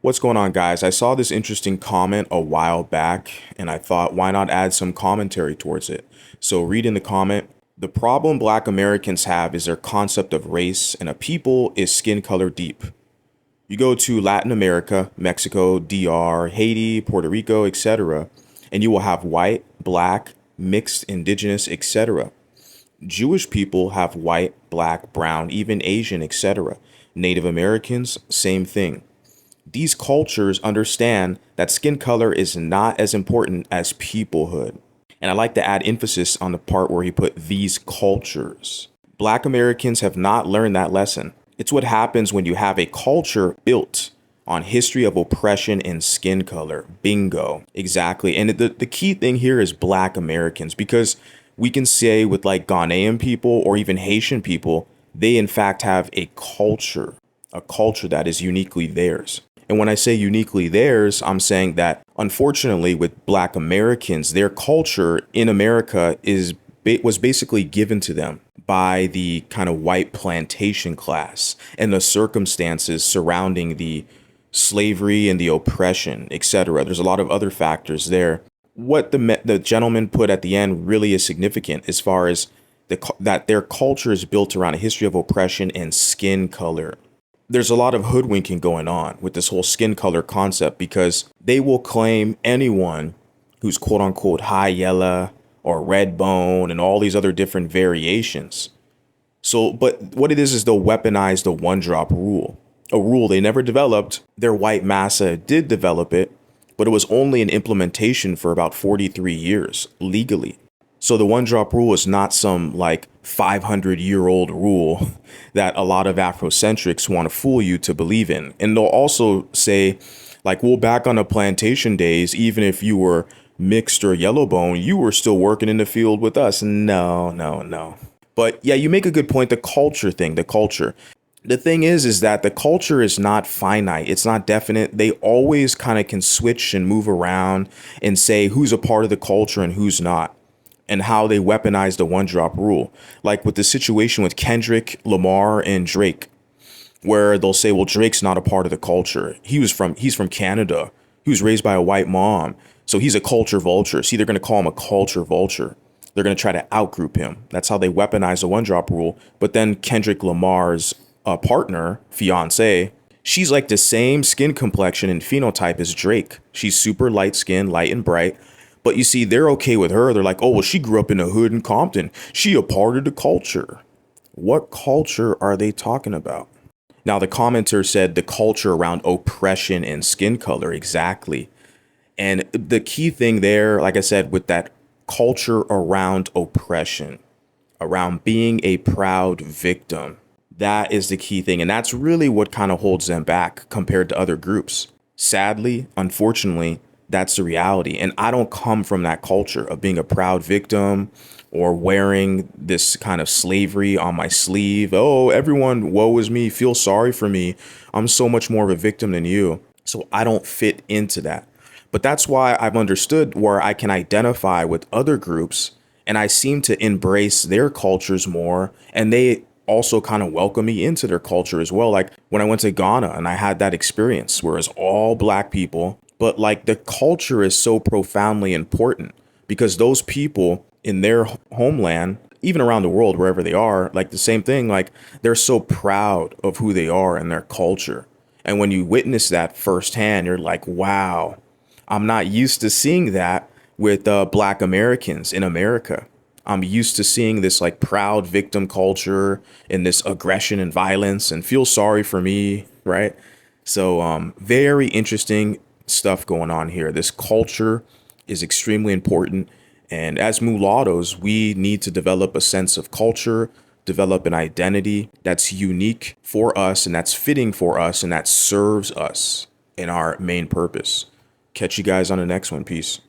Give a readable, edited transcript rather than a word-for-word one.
What's going on, guys? I saw this interesting comment a while back and I thought, why not add some commentary towards it? So, reading the comment, the problem Black Americans have is their concept of race and a people is skin color deep. You go to Latin America, Mexico, DR, Haiti, Puerto Rico, etc., and you will have white, black, mixed, indigenous, etc. Jewish people have white, black, brown, even Asian, etc. Native Americans, same thing. These cultures understand that skin color is not as important as peoplehood. And I like to add emphasis on the part where he put these cultures. Black Americans have not learned that lesson. It's what happens when you have a culture built on history of oppression and skin color. Bingo. Exactly. And the key thing here is Black Americans, because we can say with like Ghanaian people or even Haitian people, they in fact have a culture that is uniquely theirs. And when I say uniquely theirs, I'm saying that unfortunately with Black Americans, their culture in America was basically given to them by the kind of white plantation class and the circumstances surrounding the slavery and the oppression, etc. There's a lot of other factors there. What the gentleman put at the end really is significant as far as that their culture is built around a history of oppression and skin color. There's a lot of hoodwinking going on with this whole skin color concept because they will claim anyone who's quote unquote high yellow or red bone and all these other different variations. So, but what it is they'll weaponize the one drop rule, a rule they never developed. Their white massa did develop it, but it was only an implementation for about 43 years legally. So the one drop rule is not some like 500-year-old rule that a lot of Afrocentrics want to fool you to believe in. And they'll also say, like, well, back on the plantation days, even if you were mixed or yellow bone, you were still working in the field with us. No, no, no. But yeah, you make a good point. The culture thing, the culture. The thing is that the culture is not finite. It's not definite. They always kind of can switch and move around and say who's a part of the culture and who's not, and how they weaponize the one drop rule. Like with the situation with Kendrick, Lamar, and Drake, where they'll say, well, Drake's not a part of the culture. He's from Canada. He was raised by a white mom. So he's a culture vulture. See, they're going to call him a culture vulture. They're going to try to outgroup him. That's how they weaponize the one drop rule. But then Kendrick Lamar's partner, fiance, she's like the same skin complexion and phenotype as Drake. She's super light skinned, light and bright. But you see, they're okay with her. They're like, oh, well, she grew up in the hood in Compton. She a part of the culture. What culture are they talking about? Now, the commenter said the culture around oppression and skin color. Exactly. And the key thing there, like I said, with that culture around oppression, around being a proud victim, that is the key thing. And that's really what kind of holds them back compared to other groups. Sadly, unfortunately, that's the reality. And I don't come from that culture of being a proud victim or wearing this kind of slavery on my sleeve. Oh, everyone, woe is me, feel sorry for me. I'm so much more of a victim than you. So I don't fit into that. But that's why I've understood where I can identify with other groups and I seem to embrace their cultures more. And they also kind of welcome me into their culture as well. Like when I went to Ghana and I had that experience where it's all Black people. But like the culture is so profoundly important because those people in their homeland, even around the world, wherever they are, like the same thing, like they're so proud of who they are and their culture. And when you witness that firsthand, you're like, wow, I'm not used to seeing that with Black Americans in America. I'm used to seeing this like proud victim culture and this aggression and violence and feel sorry for me. Right. So very interesting stuff going on here. This culture is extremely important. And as mulattoes, we need to develop a sense of culture, develop an identity that's unique for us and that's fitting for us and that serves us in our main purpose. Catch you guys on the next one. Peace.